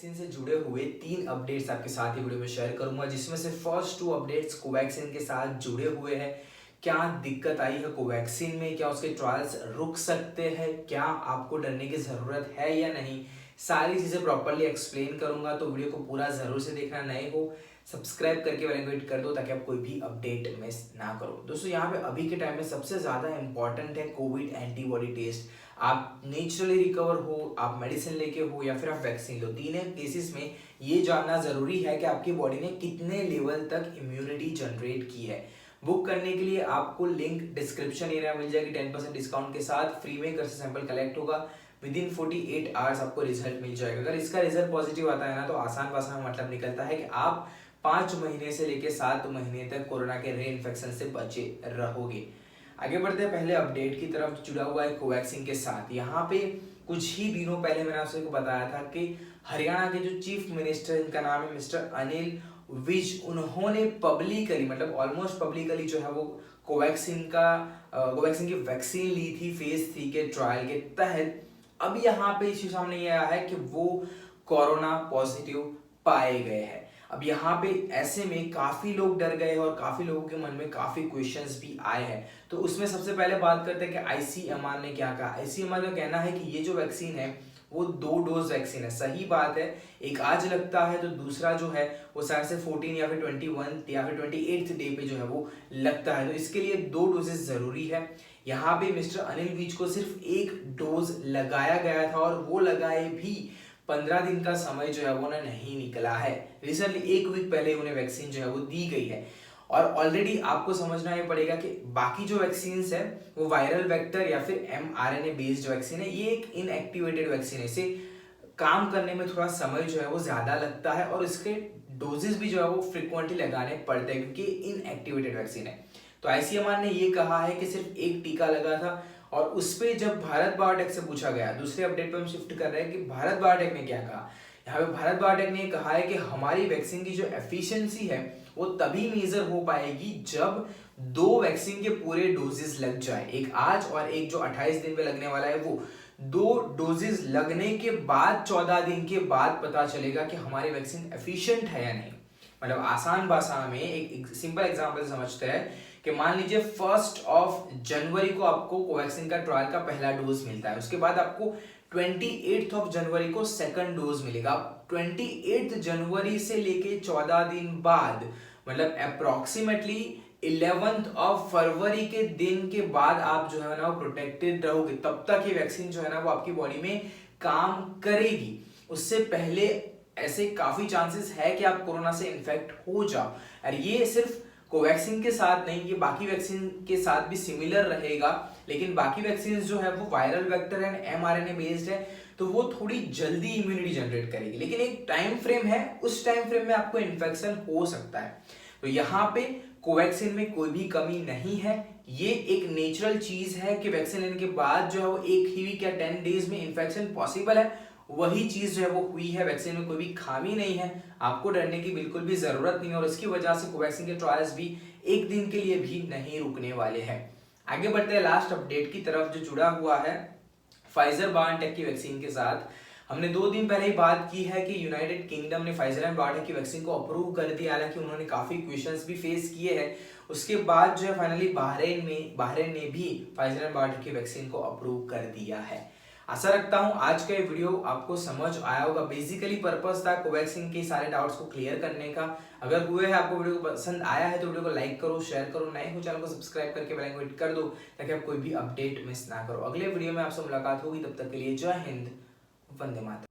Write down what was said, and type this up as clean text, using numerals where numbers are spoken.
Vaccine से जुड़े हुए 3 अपडेट्स आपके साथ ही वीडियो में शेयर करूंगा, जिसमें से फर्स्ट 2 अपडेट्स कोवैक्सीन के साथ जुड़े हुए हैं। क्या दिक्कत आई है कोवैक्सीन में, क्या उसके ट्रायल्स रुक सकते हैं, क्या आपको डरने की ज़रूरत है या नहीं, सारी चीज़ें प्रॉपरली एक्सप्लेन करूंगा। तो वीडियो को पूरा ज़रूर से देखना। नए हो सब्सक्राइब करके बेल आइकन हिट कर दो ताकि आप कोई भी अपडेट मिस ना करो। दोस्तों यहाँ पे अभी के टाइम में सबसे ज़्यादा इंपॉर्टेंट है कोविड एंटीबॉडी टेस्ट। आप नेचुरली रिकवर हो, आप मेडिसिन लेके हो या फिर आप वैक्सीन लो, तीनों केसेस में ये जानना ज़रूरी है कि आपकी बॉडी ने कितने लेवल तक इम्यूनिटी जनरेट की है। बुक करने के लिए आपको लिंक डिस्क्रिप्शन एरिया मिल जाएगी 10% डिस्काउंट के साथ। फ्री में घर से सैंपल कलेक्ट होगा, विद इन 48 आवर्स आपको रिजल्ट मिल जाएगा। अगर इसका रिजल्ट पॉजिटिव आता है ना, तो आसान भाषा में मतलब निकलता है कि आप 5 महीने से लेकर 7 महीने तक कोरोना के रे इन्फेक्शन से बचे रहोगे। आगे बढ़ते हैं पहले अपडेट की तरफ, जुड़ा हुआ है कोवैक्सीन के साथ। यहाँ पे कुछ ही दिनों पहले मैंने आपसे बताया था कि हरियाणा के जो चीफ मिनिस्टर, इनका नाम है मिस्टर अनिल विज, उन्होंने पब्लिकली मतलब ऑलमोस्ट पब्लिकली जो है वो कोवैक्सीन की वैक्सीन ली थी फेज 3 के ट्रायल के तहत। अब यहाँ पे इश्यू सामने ये आया है कि वो कोरोना पॉजिटिव पाए गए हैं। अब यहाँ पे ऐसे में काफी लोग डर गए और काफी लोगों के मन में काफी क्वेश्चंस भी आए हैं। तो उसमें सबसे पहले बात करते हैं कि आईसीएमआर ने क्या कहा। आईसीएमआर का कहना है कि ये जो वैक्सीन है वो 2 डोज वैक्सीन है। सही बात है, एक आज लगता है तो दूसरा जो है वो शायद से 14 या फिर 21 या फिर 28th डे पे जो है वो लगता है। तो इसके लिए 2 डोजेस जरूरी है। यहाँ पे मिस्टर अनिल विज को सिर्फ 1 डोज लगाया गया था और वो लगाए भी 15 दिन का समय जो है वो ना नहीं निकला है। रिसेंटली 1 वीक पहले उन्हें वैक्सीन जो है वो दी गई है। और ऑलरेडी आपको समझना ये पड़ेगा कि बाकी जो वैक्सीन है वो वायरल वेक्टर या फिर mRNA बेस्ड वैक्सीन है। ये एक इनएक्टिवेटेड वैक्सीन है, इसे काम करने में थोड़ा समय जो है वो ज्यादा लगता है और इसके डोजेस भी जो है वो फ्रिक्वेंटली लगाने पड़ते हैं क्योंकि इनएक्टिवेटेड वैक्सीन है। तो आईसीएमआर ने ये कहा है कि सिर्फ 1 टीका लगा था। और उस पर जब भारत बायोटेक से पूछा गया, दूसरे अपडेट पे हम शिफ्ट कर रहे हैं कि भारत बायोटेक ने क्या कहा। यहाँ पे भारत बायोटेक ने कहा है कि हमारी वैक्सीन की जो एफिशिएंसी है वो तभी मेजर हो पाएगी जब 2 वैक्सीन के पूरे डोजेस लग जाए, एक आज और एक जो 28 दिन में लगने वाला है। वो 2 डोजेस लगने के बाद 14 दिन के बाद पता चलेगा कि हमारी वैक्सीन एफिशिएंट है या नहीं। मतलब आसान भाषा में एक सिंपल एग्जांपल समझते हैं कि मान लीजिए 1 जनवरी को आपको कोवैक्सीन का ट्रायल का पहला डोज मिलता है, उसके बाद आपको 28 जनवरी को सेकंड डोज मिलेगा। 28 जनवरी से लेके 14 दिन बाद मतलब अप्रोक्सीमेटली 11 फरवरी के दिन के बाद आप जो है ना वो प्रोटेक्टेड रहोगे। तब तक ये वैक्सीन जो है ना वो आपकी बॉडी में काम करेगी। उससे पहले ऐसे काफी चांसेस है कि आप कोरोना से इन्फेक्ट हो जाओ। और ये सिर्फ कोवैक्सीन के साथ नहीं, ये बाकी वैक्सीन के साथ भी सिमिलर रहेगा। लेकिन बाकी वैक्सीन जो है वो viral vector and mRNA based है, तो वो थोड़ी जल्दी इम्यूनिटी जनरेट करेगी। लेकिन एक टाइम फ्रेम है, उस टाइम फ्रेम में आपको इन्फेक्शन हो सकता है। तो यहाँ पे कोवैक्सीन में कोई भी कमी नहीं है। ये एक नेचुरल चीज है कि वैक्सीन लेने के बाद जो है वो 1 वीक या 10 डेज में इन्फेक्शन पॉसिबल है। वही चीज जो है वो हुई है। वैक्सीन में कोई भी खामी नहीं है, आपको डरने की बिल्कुल भी जरूरत नहीं है। और इसकी वजह से कोवैक्सीन के ट्रायल्स भी 1 दिन के लिए भी नहीं रुकने वाले हैं। आगे बढ़ते हैं लास्ट अपडेट की तरफ, जो जुड़ा हुआ है फाइजर बायोटेक की वैक्सीन के साथ। हमने 2 दिन पहले ही बात की है कि यूनाइटेड किंगडम ने फाइजर एंड बायोटेक की वैक्सीन को अप्रूव कर दिया। हालांकि उन्होंने काफी क्वेश्चंस भी फेस किए हैं। उसके बाद जो है फाइनली बहरीन ने भी फाइजर एंड बायोटेक की वैक्सीन को अप्रूव कर दिया है। आशा रखता हूं आज का ये वीडियो आपको समझ आया होगा। बेसिकली पर्पस था कोवैक्सीन के सारे डाउट्स को क्लियर करने का। अगर हुए हैं, आपको वीडियो को पसंद आया है तो वीडियो को लाइक करो, शेयर करो, नए हो चैनल को सब्सक्राइब करके बेल आइकन हिट कर दो ताकि आप कोई भी अपडेट मिस ना करो। अगले वीडियो में आपसे मुलाकात होगी, तब तक के लिए जय हिंद, वंदे मातरम।